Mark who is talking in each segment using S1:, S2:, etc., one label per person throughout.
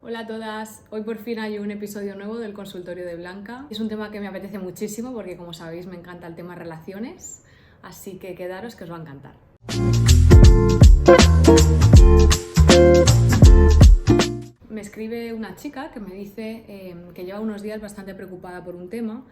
S1: Hola a todas, hoy por fin hay un episodio nuevo del consultorio de Blanca. Es un tema que me apetece muchísimo porque, como sabéis, me encanta el tema relaciones, así que quedaros que os va a encantar. Me escribe una chica que me dice que lleva unos días bastante preocupada por un tema.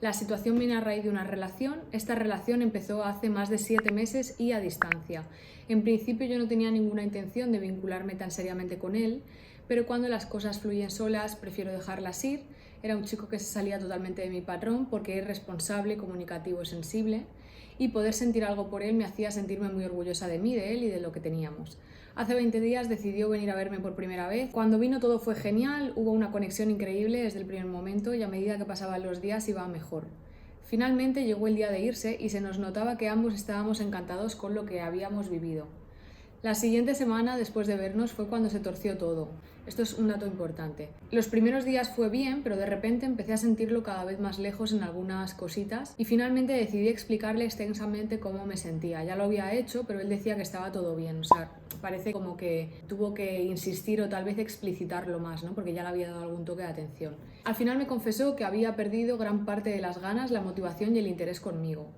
S1: La situación viene a raíz de una relación. Esta relación empezó hace más de 7 meses y a distancia. En principio yo no tenía ninguna intención de vincularme tan seriamente con él, pero cuando las cosas fluyen solas prefiero dejarlas ir. Era un chico que se salía totalmente de mi patrón porque es responsable, comunicativo, sensible, y poder sentir algo por él me hacía sentirme muy orgullosa de mí, de él y de lo que teníamos. Hace 20 días decidió venir a verme por primera vez. Cuando vino todo fue genial, hubo una conexión increíble desde el primer momento y a medida que pasaban los días iba mejor. Finalmente llegó el día de irse y se nos notaba que ambos estábamos encantados con lo que habíamos vivido. La siguiente semana después de vernos fue cuando se torció todo. Esto es un dato importante. Los primeros días fue bien, pero de repente empecé a sentirlo cada vez más lejos en algunas cositas y finalmente decidí explicarle extensamente cómo me sentía. Ya lo había hecho, pero él decía que estaba todo bien. O sea, parece como que tuvo que insistir o tal vez explicitarlo más, ¿no? Porque ya le había dado algún toque de atención. Al final me confesó que había perdido gran parte de las ganas, la motivación y el interés conmigo.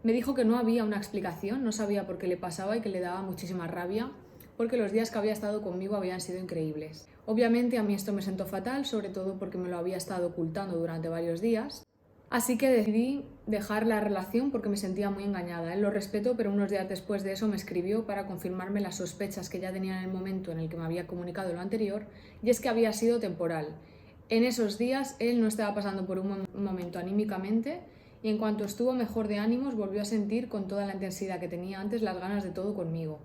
S1: Me dijo que no había una explicación, no sabía por qué le pasaba y que le daba muchísima rabia, porque los días que había estado conmigo habían sido increíbles. Obviamente a mí esto me sentó fatal, sobre todo porque me lo había estado ocultando durante varios días. Así que decidí dejar la relación porque me sentía muy engañada. Él lo respeto, pero unos días después de eso me escribió para confirmarme las sospechas que ya tenía en el momento en el que me había comunicado lo anterior, y es que había sido temporal. En esos días él no estaba pasando por un momento anímicamente, y en cuanto estuvo mejor de ánimos volvió a sentir con toda la intensidad que tenía antes las ganas de todo conmigo.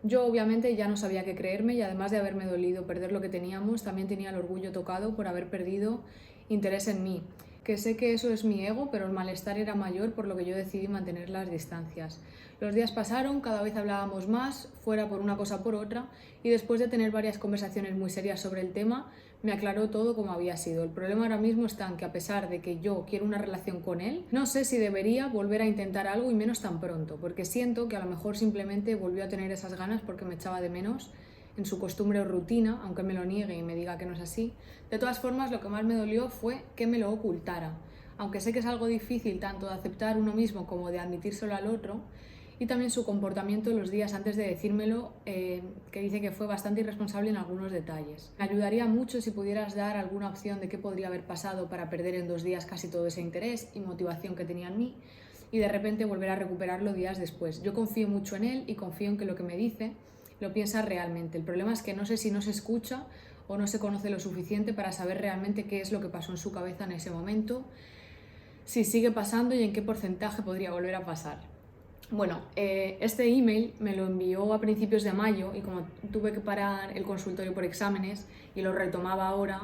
S1: Yo obviamente ya no sabía qué creerme y además de haberme dolido perder lo que teníamos, también tenía el orgullo tocado por haber perdido interés en mí. Que sé que eso es mi ego, pero el malestar era mayor, por lo que yo decidí mantener las distancias. Los días pasaron, cada vez hablábamos más, fuera por una cosa por otra, y después de tener varias conversaciones muy serias sobre el tema, me aclaró todo como había sido. El problema ahora mismo está en que, a pesar de que yo quiero una relación con él, no sé si debería volver a intentar algo y menos tan pronto, porque siento que a lo mejor simplemente volvió a tener esas ganas porque me echaba de menos en su costumbre o rutina, aunque me lo niegue y me diga que no es así. De todas formas, lo que más me dolió fue que me lo ocultara. Aunque sé que es algo difícil tanto de aceptar uno mismo como de admitírselo al otro, y también su comportamiento los días antes de decírmelo, que dice que fue bastante irresponsable en algunos detalles. Me ayudaría mucho si pudieras dar alguna opción de qué podría haber pasado para perder en 2 días casi todo ese interés y motivación que tenía en mí y de repente volver a recuperarlo días después. Yo confío mucho en él y confío en que lo que me dice lo piensa realmente. El problema es que no sé si no se escucha o no se conoce lo suficiente para saber realmente qué es lo que pasó en su cabeza en ese momento, si sigue pasando y en qué porcentaje podría volver a pasar. Bueno, este email me lo envió a principios de mayo y como tuve que parar el consultorio por exámenes y lo retomaba ahora,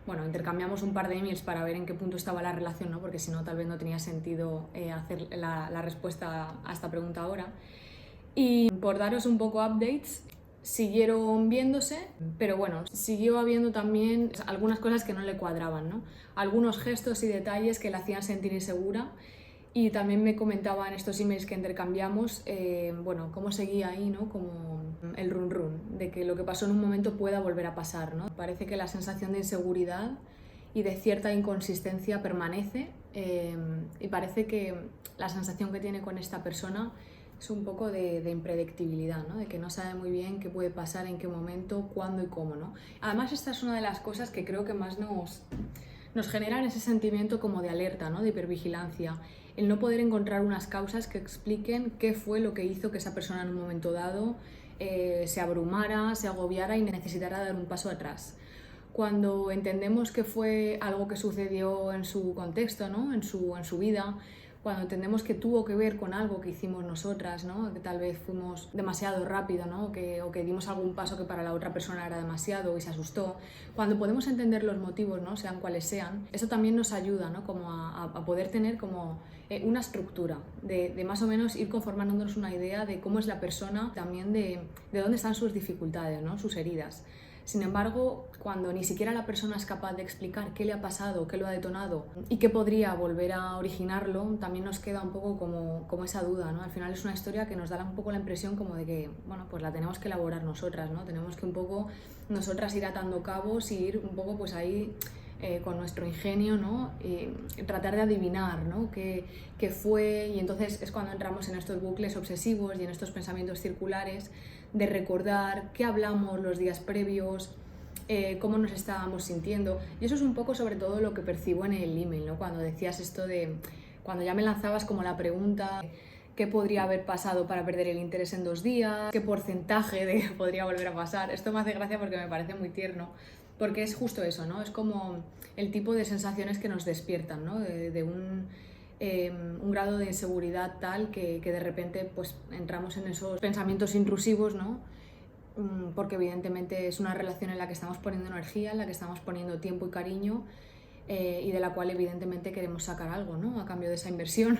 S1: bueno, intercambiamos un par de emails para ver en qué punto estaba la relación, ¿no? Porque si no, tal vez no tenía sentido hacer la respuesta a esta pregunta ahora. Y por daros un poco updates, siguieron viéndose, pero bueno, siguió habiendo también algunas cosas que no le cuadraban, ¿no? Algunos gestos y detalles que la hacían sentir insegura. Y también me comentaba en estos emails que intercambiamos, bueno, cómo seguía ahí, ¿no? Como el run run, de que lo que pasó en un momento pueda volver a pasar, ¿no? Parece que la sensación de inseguridad y de cierta inconsistencia permanece, y parece que la sensación que tiene con esta persona es un poco de impredictibilidad, ¿no? De que no sabe muy bien qué puede pasar, en qué momento, cuándo y cómo, ¿no? Además, esta es una de las cosas que creo que más nos generan ese sentimiento como de alerta, ¿no? De hipervigilancia, el no poder encontrar unas causas que expliquen qué fue lo que hizo que esa persona en un momento dado se abrumara, se agobiara y necesitara dar un paso atrás. Cuando entendemos que fue algo que sucedió en su contexto, ¿no? en su vida, cuando entendemos que tuvo que ver con algo que hicimos nosotras, ¿no? Que tal vez fuimos demasiado rápido, ¿no? o que dimos algún paso que para la otra persona era demasiado y se asustó. Cuando podemos entender los motivos, ¿no? Sean cuales sean, eso también nos ayuda, ¿no? Como a poder tener como una estructura, de más o menos ir conformándonos una idea de cómo es la persona, también de dónde están sus dificultades, ¿no? Sus heridas. Sin embargo, cuando ni siquiera la persona es capaz de explicar qué le ha pasado, qué lo ha detonado y qué podría volver a originarlo, también nos queda un poco como esa duda, ¿no? Al final es una historia que nos da un poco la impresión como de que, bueno, pues la tenemos que elaborar nosotras, ¿no? Tenemos que un poco nosotras ir atando cabos y ir un poco pues ahí con nuestro ingenio, ¿no? Y tratar de adivinar, ¿no? qué fue, y entonces es cuando entramos en estos bucles obsesivos y en estos pensamientos circulares de recordar qué hablamos los días previos, cómo nos estábamos sintiendo. Y eso es un poco sobre todo lo que percibo en el email, ¿no? Cuando decías esto de, cuando ya me lanzabas como la pregunta, ¿qué podría haber pasado para perder el interés en 2 días? ¿Qué porcentaje de podría volver a pasar? Esto me hace gracia porque me parece muy tierno, porque es justo eso, ¿no? Es como el tipo de sensaciones que nos despiertan, ¿no? De un grado de inseguridad tal que de repente pues entramos en esos pensamientos intrusivos, ¿no? Porque evidentemente es una relación en la que estamos poniendo energía, en la que estamos poniendo tiempo y cariño, y de la cual evidentemente queremos sacar algo, ¿no? A cambio de esa inversión,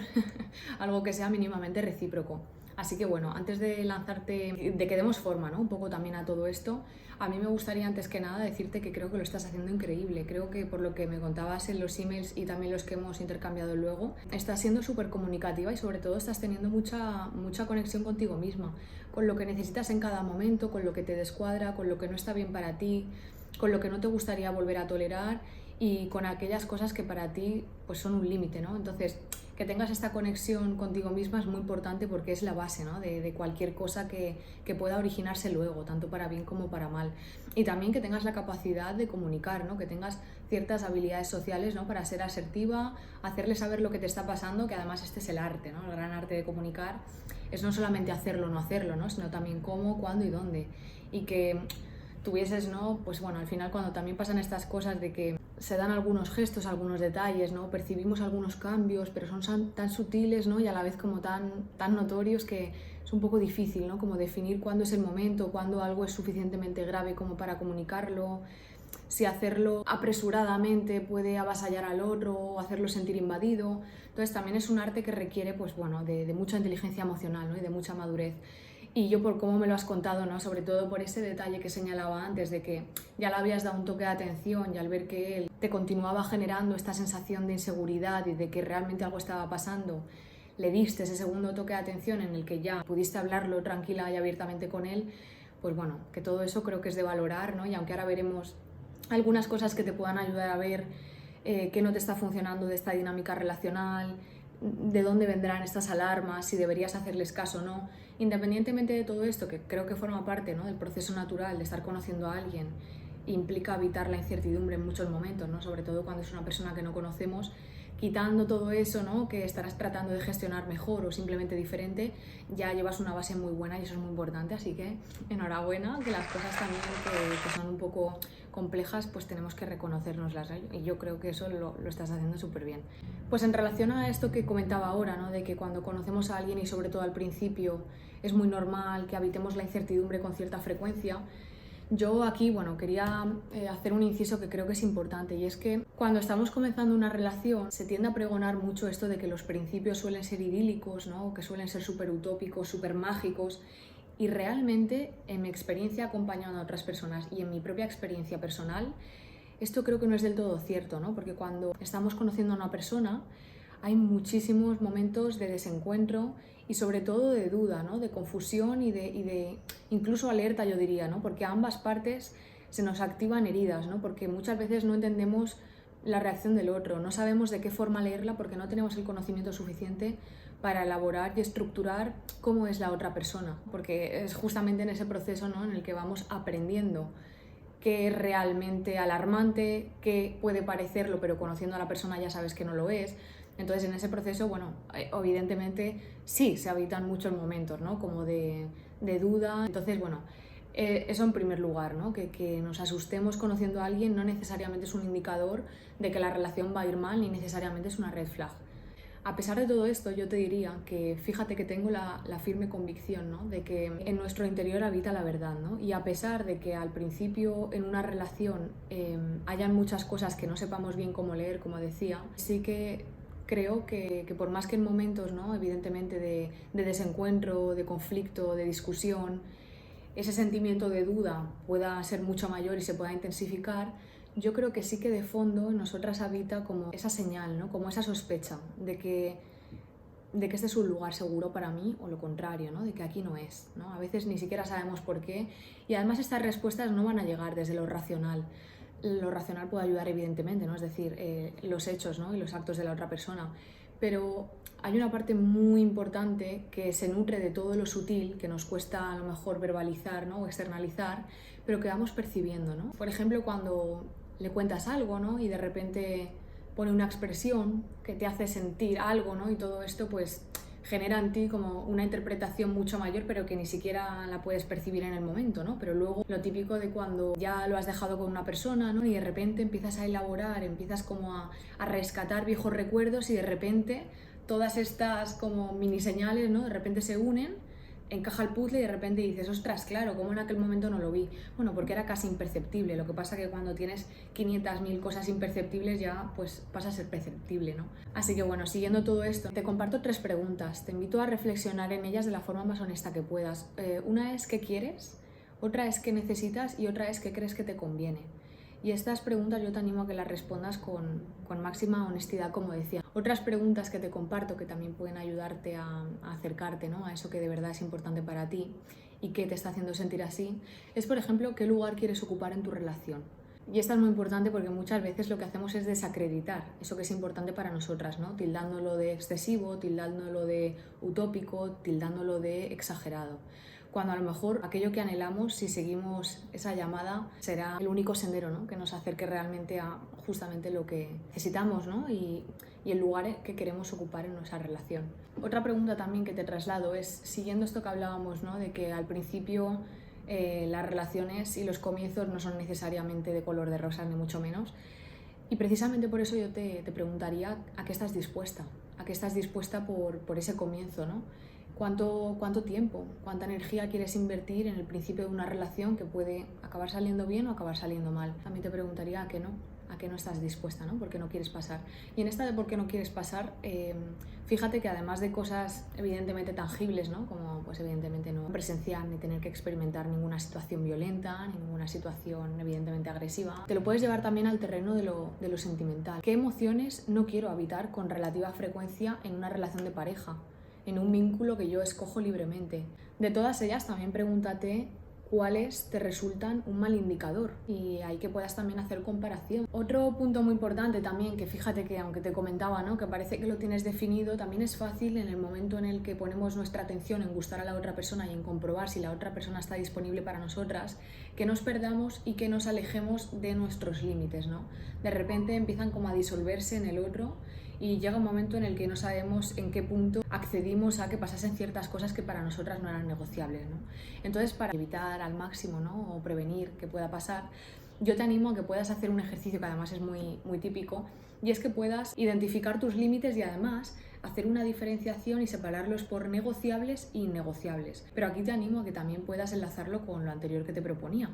S1: algo que sea mínimamente recíproco. Así que bueno, antes de lanzarte, de que demos forma, ¿no? Un poco también a todo esto, a mí me gustaría antes que nada decirte que creo que lo estás haciendo increíble. Creo que por lo que me contabas en los emails y también los que hemos intercambiado luego, estás siendo súper comunicativa y sobre todo estás teniendo mucha conexión contigo misma, con lo que necesitas en cada momento, con lo que te descuadra, con lo que no está bien para ti, con lo que no te gustaría volver a tolerar y con aquellas cosas que para ti pues son un límite, ¿no? Entonces, que tengas esta conexión contigo misma es muy importante porque es la base, ¿no? de cualquier cosa que pueda originarse luego, tanto para bien como para mal. Y también que tengas la capacidad de comunicar, ¿no? Que tengas ciertas habilidades sociales, ¿no? Para ser asertiva, hacerle saber lo que te está pasando, que además este es el arte, ¿no? El gran arte de comunicar es no solamente hacerlo o no hacerlo, ¿no? Sino también cómo, cuándo y dónde. Y que tuvieses, ¿no? Pues bueno, al final cuando también pasan estas cosas de que se dan algunos gestos, algunos detalles, ¿no? Percibimos algunos cambios, pero son tan sutiles, ¿no? Y a la vez como tan notorios que es un poco difícil, ¿no? Como definir cuándo es el momento, cuándo algo es suficientemente grave como para comunicarlo, si hacerlo apresuradamente puede avasallar al otro o hacerlo sentir invadido. Entonces también es un arte que requiere, pues bueno, de mucha inteligencia emocional, ¿no? Y de mucha madurez. Y yo por cómo me lo has contado, ¿no? Sobre todo por ese detalle que señalaba antes de que ya le habías dado un toque de atención y al ver que él te continuaba generando esta sensación de inseguridad y de que realmente algo estaba pasando, le diste ese segundo toque de atención en el que ya pudiste hablarlo tranquila y abiertamente con él, pues bueno, que todo eso creo que es de valorar, ¿no? Y aunque ahora veremos algunas cosas que te puedan ayudar a ver qué no te está funcionando de esta dinámica relacional, de dónde vendrán estas alarmas, si deberías hacerles caso o no. Independientemente de todo esto, que creo que forma parte, ¿no? del proceso natural de estar conociendo a alguien, implica evitar la incertidumbre en muchos momentos, ¿no? Sobre todo cuando es una persona que no conocemos, quitando todo eso, ¿no? que estarás tratando de gestionar mejor o simplemente diferente, ya llevas una base muy buena y eso es muy importante, así que enhorabuena, que las cosas también que son un poco complejas, pues tenemos que reconocérnoslas, ¿eh? Y yo creo que eso lo estás haciendo súper bien. Pues en relación a esto que comentaba ahora, ¿no? de que cuando conocemos a alguien y sobre todo al principio es muy normal que habitemos la incertidumbre con cierta frecuencia, yo aquí, bueno, quería hacer un inciso que creo que es importante y es que cuando estamos comenzando una relación se tiende a pregonar mucho esto de que los principios suelen ser idílicos, ¿no? que suelen ser súper utópicos, súper mágicos, y realmente en mi experiencia acompañando a otras personas y en mi propia experiencia personal, esto creo que no es del todo cierto, ¿no? Porque cuando estamos conociendo a una persona hay muchísimos momentos de desencuentro y sobre todo de duda, ¿no? de confusión y de incluso alerta, yo diría, ¿no? porque a ambas partes se nos activan heridas, ¿no? porque muchas veces no entendemos la reacción del otro, no sabemos de qué forma leerla porque no tenemos el conocimiento suficiente para elaborar y estructurar cómo es la otra persona, porque es justamente en ese proceso, ¿no? en el que vamos aprendiendo qué es realmente alarmante, qué puede parecerlo, pero conociendo a la persona ya sabes que no lo es. Entonces en ese proceso, bueno, evidentemente sí se habitan muchos momentos, ¿no? como de duda. Entonces, bueno, eso en primer lugar, ¿no? que nos asustemos conociendo a alguien no necesariamente es un indicador de que la relación va a ir mal, ni necesariamente es una red flag. A pesar de todo esto, yo te diría que fíjate que tengo la firme convicción, ¿no? de que en nuestro interior habita la verdad, ¿no? Y a pesar de que al principio en una relación hayan muchas cosas que no sepamos bien cómo leer, como decía, sí que creo que por más que en momentos, ¿no? evidentemente de desencuentro, de conflicto, de discusión, ese sentimiento de duda pueda ser mucho mayor y se pueda intensificar, yo creo que sí que de fondo en nosotras habita como esa señal, ¿no? Como esa sospecha de que este es un lugar seguro para mí o lo contrario, ¿no? De que aquí no es, ¿no? A veces ni siquiera sabemos por qué y además estas respuestas no van a llegar desde lo racional. Lo racional puede ayudar evidentemente, ¿no? Es decir, los hechos, ¿no? Y los actos de la otra persona, pero hay una parte muy importante que se nutre de todo lo sutil, que nos cuesta a lo mejor verbalizar, ¿no? O externalizar, pero que vamos percibiendo, ¿no? Por ejemplo, cuando le cuentas algo, ¿no? Y de repente pone una expresión que te hace sentir algo, ¿no? Y todo esto pues genera en ti como una interpretación mucho mayor, pero que ni siquiera la puedes percibir en el momento, ¿no? Pero luego lo típico de cuando ya lo has dejado con una persona, ¿no? Y de repente empiezas a elaborar, empiezas como a rescatar viejos recuerdos y de repente todas estas como mini señales, ¿no? De repente se unen, encaja el puzzle y de repente dices, ostras, claro, como en aquel momento no lo vi. Bueno, porque era casi imperceptible. Lo que pasa que cuando tienes 500.000 cosas imperceptibles ya pues pasa a ser perceptible, ¿no? Así que bueno, siguiendo todo esto, te comparto 3 preguntas. Te invito a reflexionar en ellas de la forma más honesta que puedas. Una es ¿qué quieres? Otra es ¿qué necesitas? Y otra es ¿qué crees que te conviene? Y estas preguntas yo te animo a que las respondas con máxima honestidad, como decía. Otras preguntas que te comparto que también pueden ayudarte a acercarte, ¿no? A eso que de verdad es importante para ti y que te está haciendo sentir así, es por ejemplo qué lugar quieres ocupar en tu relación. Y esta es muy importante porque muchas veces lo que hacemos es desacreditar eso que es importante para nosotras, ¿no? Tildándolo de excesivo, tildándolo de utópico, tildándolo de exagerado. Cuando a lo mejor aquello que anhelamos, si seguimos esa llamada, será el único sendero, ¿no? Que nos acerque realmente a justamente lo que necesitamos, ¿no? y el lugar que queremos ocupar en nuestra relación. Otra pregunta también que te traslado es, siguiendo esto que hablábamos, ¿no? De que al principio las relaciones y los comienzos no son necesariamente de color de rosa, ni mucho menos. Y precisamente por eso yo te preguntaría a qué estás dispuesta, a qué estás dispuesta por ese comienzo, ¿no? ¿Cuánto tiempo, cuánta energía quieres invertir en el principio de una relación que puede acabar saliendo bien o acabar saliendo mal? También te preguntaría a qué no estás dispuesta, ¿no? ¿Por qué no quieres pasar? Y en esta de por qué no quieres pasar, fíjate que además de cosas evidentemente tangibles, ¿no? Como pues evidentemente no presenciar ni tener que experimentar ninguna situación violenta, ni ninguna situación evidentemente agresiva, te lo puedes llevar también al terreno de lo sentimental. ¿Qué emociones no quiero habitar con relativa frecuencia en una relación de pareja? En un vínculo que yo escojo libremente. De todas ellas también pregúntate cuáles te resultan un mal indicador y ahí que puedas también hacer comparación. Otro punto muy importante también, que fíjate que aunque te comentaba, ¿no? Que parece que lo tienes definido, también es fácil en el momento en el que ponemos nuestra atención en gustar a la otra persona y en comprobar si la otra persona está disponible para nosotras, que nos perdamos y que nos alejemos de nuestros límites, ¿no? De repente empiezan como a disolverse en el otro y llega un momento en el que no sabemos en qué punto accedimos a que pasasen ciertas cosas que para nosotras no eran negociables, ¿no? Entonces, para evitar al máximo, ¿no? O prevenir que pueda pasar, yo te animo a que puedas hacer un ejercicio que además es muy, muy típico, y es que puedas identificar tus límites y además hacer una diferenciación y separarlos por negociables e innegociables. Pero aquí te animo a que también puedas enlazarlo con lo anterior que te proponía,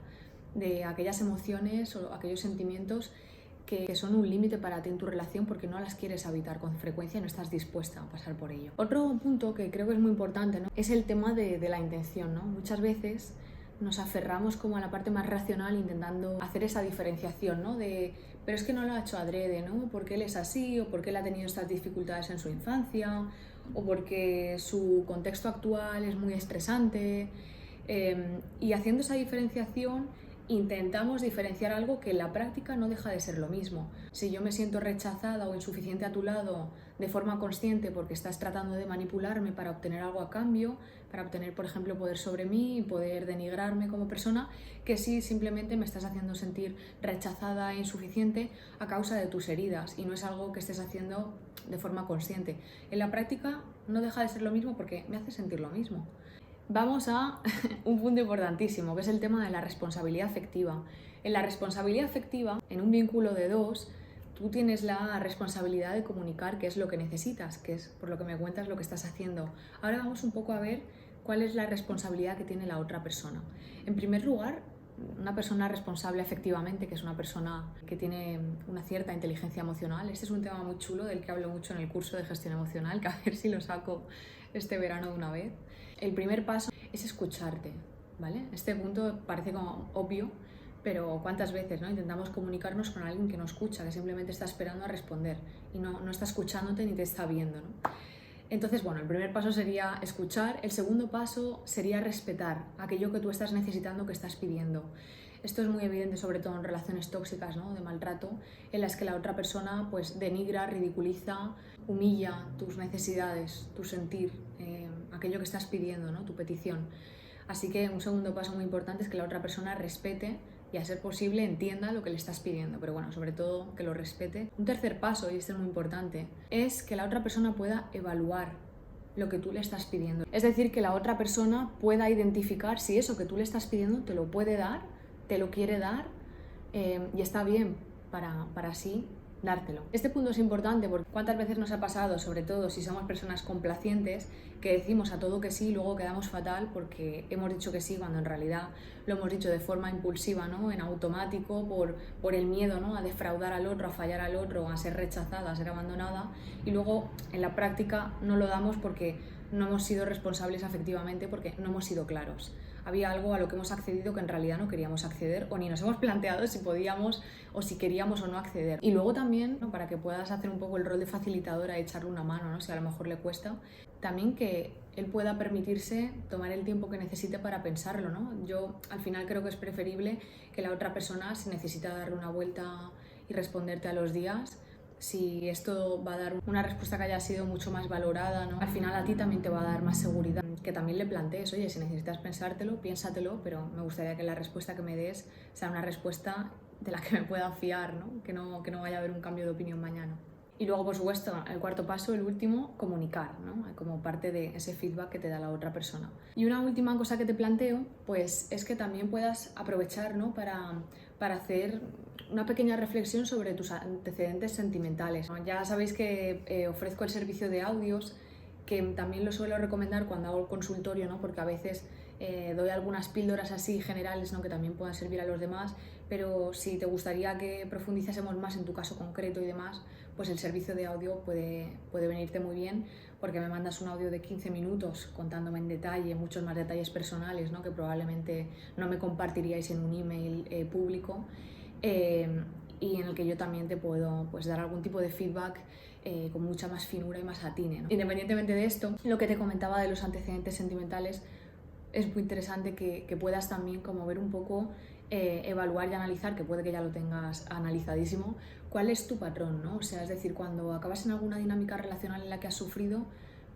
S1: de aquellas emociones o aquellos sentimientos que son un límite para ti en tu relación porque no las quieres habitar con frecuencia y no estás dispuesta a pasar por ello. Otro punto que creo que es muy importante, ¿no? Es el tema de la intención, ¿no? Muchas veces nos aferramos como a la parte más racional intentando hacer esa diferenciación, ¿no? Pero es que no lo ha hecho adrede, ¿no? Porque él es así, o porque él ha tenido estas dificultades en su infancia, o porque su contexto actual es muy estresante. Y haciendo esa diferenciación intentamos diferenciar algo que en la práctica no deja de ser lo mismo. Si yo me siento rechazada o insuficiente a tu lado de forma consciente porque estás tratando de manipularme para obtener algo a cambio, para obtener, por ejemplo, poder sobre mí y poder denigrarme como persona, que si simplemente me estás haciendo sentir rechazada e insuficiente a causa de tus heridas y no es algo que estés haciendo de forma consciente. En la práctica no deja de ser lo mismo porque me hace sentir lo mismo. Vamos a un punto importantísimo, que es el tema de la responsabilidad afectiva. En la responsabilidad afectiva, en un vínculo de dos, tú tienes la responsabilidad de comunicar qué es lo que necesitas, que es, por lo que me cuentas, lo que estás haciendo. Ahora vamos un poco a ver cuál es la responsabilidad que tiene la otra persona. En primer lugar, una persona responsable afectivamente, que es una persona que tiene una cierta inteligencia emocional. Este es un tema muy chulo del que hablo mucho en el curso de gestión emocional, que a ver si lo saco este verano de una vez. El primer paso es escucharte. ¿vale? Este punto parece como obvio, pero ¿cuántas veces, ¿no? Intentamos comunicarnos con alguien que no escucha, que simplemente está esperando a responder y no está escuchándote ni te está viendo, ¿no? Entonces, bueno, el primer paso sería escuchar, el segundo paso sería respetar aquello que tú estás necesitando, que estás pidiendo. Esto es muy evidente sobre todo en relaciones tóxicas, ¿no? De maltrato, en las que la otra persona pues denigra, ridiculiza, humilla tus necesidades, tu sentir, aquello que estás pidiendo, ¿no? Tu petición. Así que un segundo paso muy importante es que la otra persona respete y a ser posible entienda lo que le estás pidiendo, pero bueno, sobre todo que lo respete. Un tercer paso, y este es muy importante, es que la otra persona pueda evaluar lo que tú le estás pidiendo. Es decir, que la otra persona pueda identificar si eso que tú le estás pidiendo te lo puede dar, te lo quiere dar y está bien para así dártelo. Este punto es importante porque cuántas veces nos ha pasado, sobre todo si somos personas complacientes, que decimos a todo que sí y luego quedamos fatal porque hemos dicho que sí cuando en realidad lo hemos dicho de forma impulsiva, ¿no? En automático, por el miedo, ¿no? A defraudar al otro, a fallar al otro, a ser rechazada, a ser abandonada, y luego en la práctica no lo damos porque no hemos sido responsables afectivamente, porque no hemos sido claros. Había algo a lo que hemos accedido que en realidad no queríamos acceder o ni nos hemos planteado si podíamos o si queríamos o no acceder. Y luego también, ¿no? Para que puedas hacer un poco el rol de facilitadora y echarle una mano, ¿no? Si a lo mejor le cuesta, también que él pueda permitirse tomar el tiempo que necesite para pensarlo, ¿no? Yo al final creo que es preferible que la otra persona, si necesita darle una vuelta y responderte a los días, si esto va a dar una respuesta que haya sido mucho más valorada, ¿no? Al final a ti también te va a dar más seguridad. Que también le plantees, oye, si necesitas pensártelo, piénsatelo, pero me gustaría que la respuesta que me des sea una respuesta de la que me pueda fiar, ¿no? Que no vaya a haber un cambio de opinión mañana. Y luego, por supuesto, el cuarto paso, el último, comunicar, ¿no? Como parte de ese feedback que te da la otra persona. Y una última cosa que te planteo, pues es que también puedas aprovechar, ¿no? Para hacer una pequeña reflexión sobre tus antecedentes sentimentales. Ya sabéis que ofrezco el servicio de audios, que también lo suelo recomendar cuando hago el consultorio, ¿no? Porque a veces doy algunas píldoras así generales, ¿no? Que también puedan servir a los demás, pero si te gustaría que profundizásemos más en tu caso concreto y demás, pues el servicio de audio puede venirte muy bien, porque me mandas un audio de 15 minutos contándome en detalle muchos más detalles personales, ¿no? Que probablemente no me compartiríais en un email público, y en el que yo también te puedo pues dar algún tipo de feedback con mucha más finura y más atine, ¿no? Independientemente de esto, lo que te comentaba de los antecedentes sentimentales, es muy interesante que puedas también como ver un poco, evaluar y analizar, que puede que ya lo tengas analizadísimo, cuál es tu patrón, ¿no? O sea, es decir, cuando acabas en alguna dinámica relacional en la que has sufrido,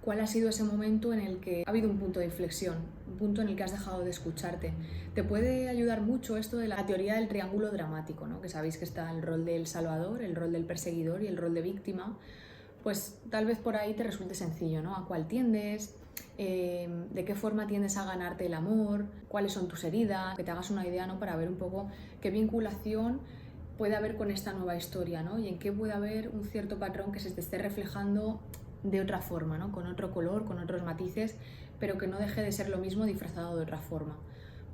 S1: cuál ha sido ese momento en el que ha habido un punto de inflexión, un punto en el que has dejado de escucharte. Te puede ayudar mucho esto de la teoría del triángulo dramático, ¿no? Que sabéis que está el rol del salvador, el rol del perseguidor y el rol de víctima. Pues tal vez por ahí te resulte sencillo, ¿no? A cuál tiendes, de qué forma tiendes a ganarte el amor, cuáles son tus heridas, que te hagas una idea, ¿no? Para ver un poco qué vinculación puede haber con esta nueva historia, ¿no? Y en qué puede haber un cierto patrón que se te esté reflejando de otra forma, ¿no? Con otro color, con otros matices, pero que no deje de ser lo mismo disfrazado de otra forma.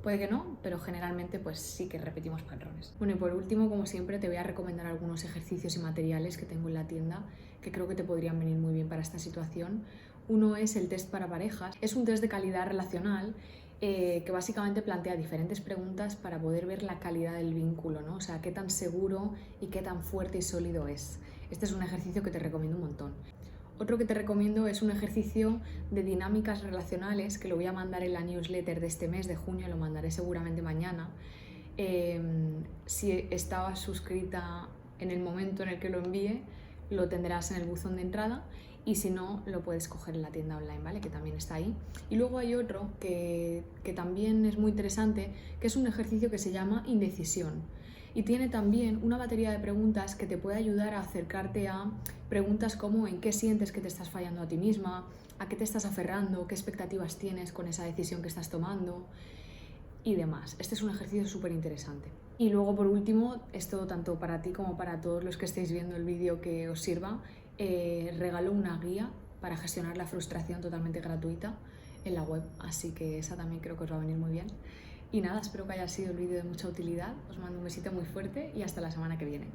S1: Puede que no, pero generalmente pues sí que repetimos patrones. Bueno, y por último, como siempre, te voy a recomendar algunos ejercicios y materiales que tengo en la tienda que creo que te podrían venir muy bien para esta situación. Uno es el test para parejas. Es un test de calidad relacional que básicamente plantea diferentes preguntas para poder ver la calidad del vínculo, ¿no? O sea, qué tan seguro y qué tan fuerte y sólido es. Este es un ejercicio que te recomiendo un montón. Otro que te recomiendo es un ejercicio de dinámicas relacionales, que lo voy a mandar en la newsletter de este mes de junio, lo mandaré seguramente mañana. Si estabas suscrita en el momento en el que lo envíe, lo tendrás en el buzón de entrada, y si no, lo puedes coger en la tienda online, ¿vale? Que también está ahí. Y luego hay otro que también es muy interesante, que es un ejercicio que se llama indecisión. Y tiene también una batería de preguntas que te puede ayudar a acercarte a preguntas como en qué sientes que te estás fallando a ti misma, a qué te estás aferrando, qué expectativas tienes con esa decisión que estás tomando y demás. Este es un ejercicio súper interesante. Y luego, por último, esto tanto para ti como para todos los que estéis viendo el vídeo que os sirva, regalo una guía para gestionar la frustración totalmente gratuita en la web, así que esa también creo que os va a venir muy bien. Y nada, espero que haya sido el vídeo de mucha utilidad, os mando un besito muy fuerte y hasta la semana que viene.